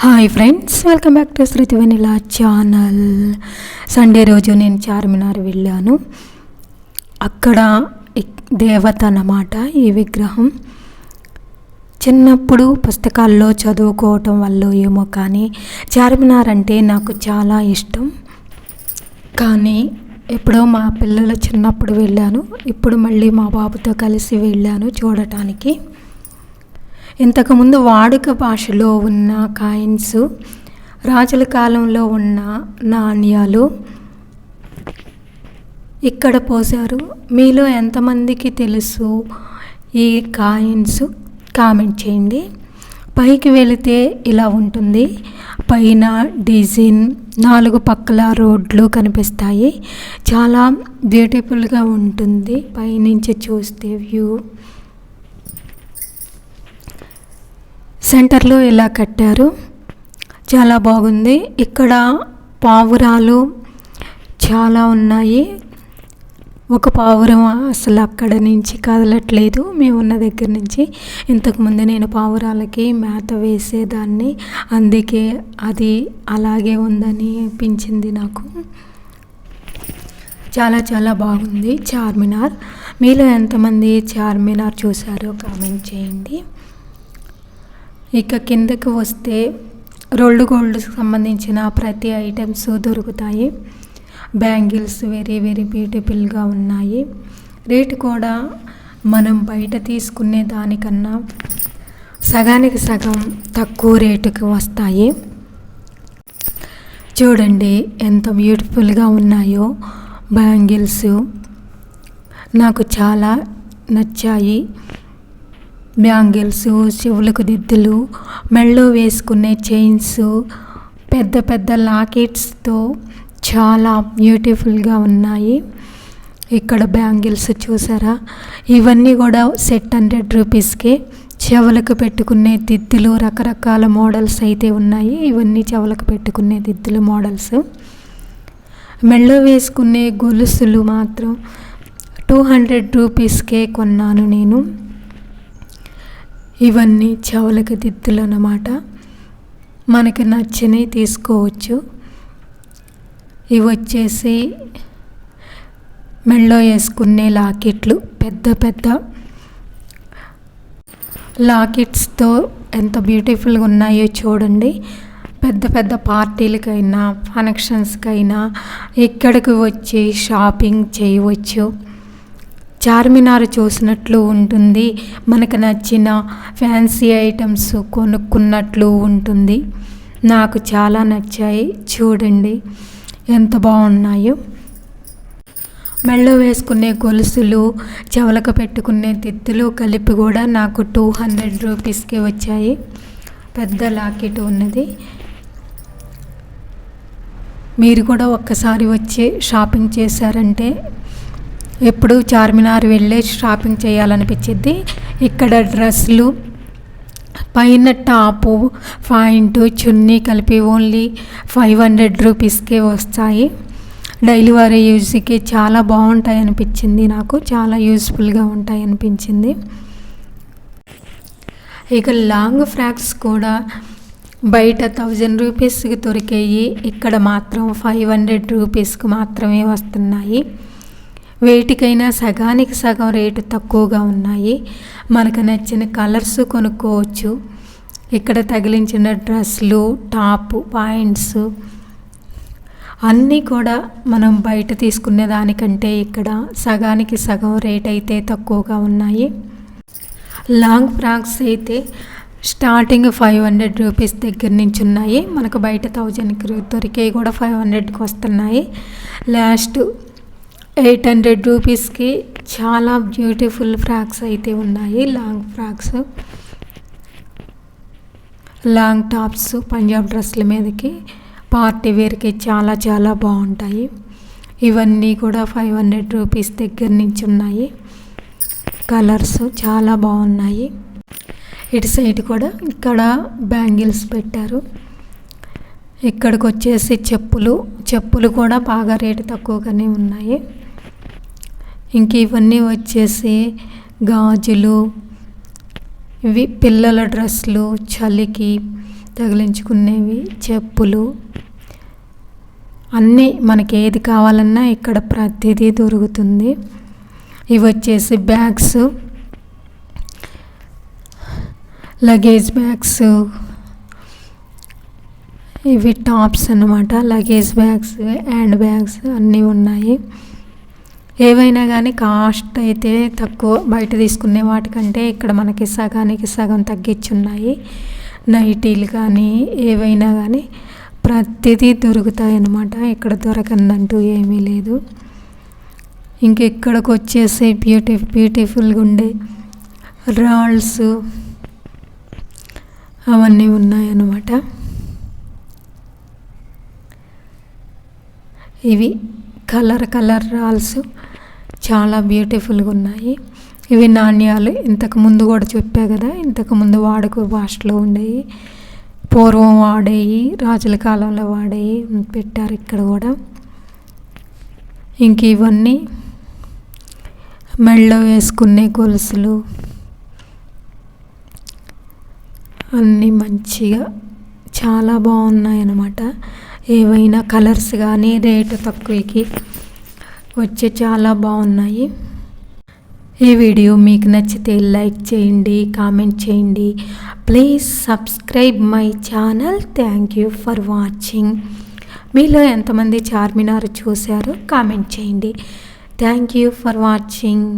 Hi friends, welcome back to Shruti vanilla channel. Sunday రోజు నేను చార్మినార్ వెళ్ళాను. అక్కడ దేవత అన్నమాట ఈ విగ్రహం. చిన్నప్పుడు పుస్తకాల్లో చదువుకోవటం వల్ల ఏమో కానీ చార్మినార్ అంటే నాకు చాలా ఇష్టం. కానీ ఎప్పుడో మా పిల్లలు చిన్నప్పుడు వెళ్ళాను, ఇప్పుడు మళ్ళీ మా బాబుతో కలిసి వెళ్ళాను చూడటానికి. ఇంతకుముందు వాడుక భాషలో ఉన్న కాయిన్స్, రాజుల కాలంలో ఉన్న నాణ్యాలు ఇక్కడ పోశారు. మీలో ఎంతమందికి తెలుసు ఈ కాయిన్స్? కామెంట్ చేయండి. పైకి వెళితే ఇలా ఉంటుంది. పైన డిజైన్, 4 పక్కల రోడ్లు కనిపిస్తాయి. చాలా బ్యూటిఫుల్గా ఉంటుంది పైనుంచి చూస్తే వ్యూ. సెంటర్లో ఇలా కట్టారు, చాలా బాగుంది. ఇక్కడ పావురాలు చాలా ఉన్నాయి. ఒక పావురం అసలు అక్కడ నుంచి కదలట్లేదు మేము ఉన్న దగ్గర నుంచి. ఇంతకుముందు నేను పావురాలకి మేత వేసేదాన్ని, అందుకే అది అలాగే ఉందని అనిపించింది నాకు. చాలా చాలా బాగుంది చార్మినార్. మీలో ఎంతమంది చార్మినార్ చూసారో కామెంట్ చేయండి. ఇక కిందకి వస్తే రోల్డ్ గోల్డ్కి సంబంధించిన ప్రతి ఐటమ్స్ దొరుకుతాయి. బ్యాంగిల్స్ వెరీ వెరీ బ్యూటిఫుల్గా ఉన్నాయి. రేటు కూడా మనం బయట తీసుకునే దానికన్నా సగానికి సగం తక్కువ రేటుకి వస్తాయి. చూడండి ఎంత బ్యూటిఫుల్గా ఉన్నాయో బ్యాంగిల్స్, నాకు చాలా నచ్చాయి. బ్యాంగిల్స్, చెవులకు దిద్దులు, మెళ్ళో వేసుకునే చైన్స్, పెద్ద పెద్ద లాకెట్స్తో చాలా బ్యూటిఫుల్గా ఉన్నాయి. ఇక్కడ బ్యాంగిల్స్ చూసారా, ఇవన్నీ కూడా సెట్ 100 రూపీస్కే. చెవులకు పెట్టుకునే దిద్దులు రకరకాల మోడల్స్ అయితే ఉన్నాయి. ఇవన్నీ చెవులకు పెట్టుకునే దిద్దులు మోడల్స్. మెళ్ళో వేసుకునే గొలుసులు మాత్రం 200 రూపీస్కే కొన్నాను నేను. ఇవన్నీ చెవులకు దిద్దులు అన్నమాట. మనకి నచ్చినవి తీసుకోవచ్చు. ఇవి వచ్చేసి మెళ్ళో వేసుకునే లాకెట్లు, పెద్ద పెద్ద లాకెట్స్తో ఎంత బ్యూటిఫుల్గా ఉన్నాయో చూడండి. పెద్ద పెద్ద పార్టీలకైనా ఫంక్షన్స్కైనా ఇక్కడికి వచ్చి షాపింగ్ చేయవచ్చు. చార్మినార్ చూసినట్లు ఉంటుంది, మనకు నచ్చిన ఫ్యాన్సీ ఐటమ్స్ కొనుక్కున్నట్లు ఉంటుంది. నాకు చాలా నచ్చాయి. చూడండి ఎంత బాగున్నాయో. మెళ్ళో వేసుకునే గొలుసులు, చెవులకు పెట్టుకునే దిద్దులు కలిపి కూడా నాకు 200 రూపీస్కే వచ్చాయి. పెద్ద లాకెట్ ఉన్నది. మీరు కూడా ఒక్కసారి వచ్చి షాపింగ్ చేశారంటే ఎప్పుడు చార్మినార్ వెళ్ళే షాపింగ్ చేయాలనిపించింది. ఇక్కడ డ్రెస్సులు, పైన టాపు, ప్యాంటు, చున్నీ కలిపి ఓన్లీ 500 రూపీస్కే వస్తాయి. డైలీ వేర్ యూజ్కి చాలా బాగుంటాయి అనిపించింది నాకు, చాలా యూస్ఫుల్గా ఉంటాయి అనిపించింది. ఇక లాంగ్ ఫ్రాక్స్ కూడా బయట 1000 రూపీస్కి దొరికాయి, ఇక్కడ మాత్రం 500 రూపీస్కి మాత్రమే వస్తున్నాయి. వేటికైనా సగానికి సగం రేటు తక్కువగా ఉన్నాయి. మనకు నచ్చిన కలర్స్ కొనుక్కోవచ్చు. ఇక్కడ తగిలించిన డ్రెస్సులు, టాప్, పాయింట్స్ అన్నీ కూడా మనం బయట తీసుకునే దానికంటే ఇక్కడ సగానికి సగం రేట్ అయితే తక్కువగా ఉన్నాయి. లాంగ్ ఫ్రాక్స్ అయితే స్టార్టింగ్ 500 రూపీస్ దగ్గర నుంచి ఉన్నాయి. మనకు బయట 1000కి దొరికే కూడా 500కి వస్తున్నాయి. లాస్ట్ 800 రూపీస్కి చాలా బ్యూటిఫుల్ ఫ్రాక్స్ అయితే ఉన్నాయి. Long frocks, long tops, Punjab డ్రెస్ల మీదకి పార్టీ వేర్కి చాలా చాలా బాగుంటాయి. ఇవన్నీ కూడా 500 రూపీస్ దగ్గర నుంచి ఉన్నాయి. కలర్స్ చాలా బాగున్నాయి. ఇటు సైడ్ కూడా ఇక్కడ బ్యాంగిల్స్ పెట్టారు. ఇక్కడికి వచ్చేసి చెప్పులు కూడా బాగా రేటు తక్కువగానే ఉన్నాయి. ఇంక ఇవన్నీ వచ్చేసి గాజులు, ఇవి పిల్లల డ్రెస్సులు, చలికి తగిలించుకునేవి, చెప్పులు అన్నీ మనకి ఏది కావాలన్నా ఇక్కడ ప్రతిదీ దొరుకుతుంది. ఇవి వచ్చేసి బ్యాగ్స్, లగేజ్ బ్యాగ్స్, ఇవి టాప్స్ అన్నమాట. లగేజ్ బ్యాగ్స్, హ్యాండ్ బ్యాగ్స్ అన్నీ ఉన్నాయి. ఏవైనా కానీ కాస్ట్ అయితే తక్కువ, బయట తీసుకునే వాటికంటే ఇక్కడ మనకి సగానికి సగం తగ్గించున్నాయి. నైటీలు కానీ ఏవైనా కానీ ప్రతిదీ దొరుకుతాయి అన్నమాట. ఇక్కడ దొరకందంటూ ఏమీ లేదు. ఇంకెక్కడికి వచ్చేసి బ్యూటిఫుల్గా ఉండే రాల్స్ అవన్నీ ఉన్నాయన్నమాట. ఇవి కలర్ రాల్స్ చాలా బ్యూటిఫుల్గా ఉన్నాయి. ఇవి నాణ్యాలు. ఇంతకుముందు కూడా చెప్పా కదా, ఇంతకుముందు వాడుక భాషలో ఉండేవి, పూర్వం వాడేవి, రాజుల కాలంలో వాడేవి పెట్టారు ఇక్కడ కూడా. ఇంక ఇవన్నీ మెడలో వేసుకునే గొలుసులు అన్నీ మంచిగా చాలా బాగున్నాయి అన్నమాట. ఏవైనా కలర్స్ కానీ రేటు తక్కువకి వచ్చి చాలా బాగున్నాయి. ఈ వీడియో మీకు నచ్చితే లైక్ చేయండి, కామెంట్ చేయండి. Please subscribe my channel. Thank you for watching. మీలో ఎంతమంది చార్మినార్ చూశారో కామెంట్ చేయండి. Thank you for watching.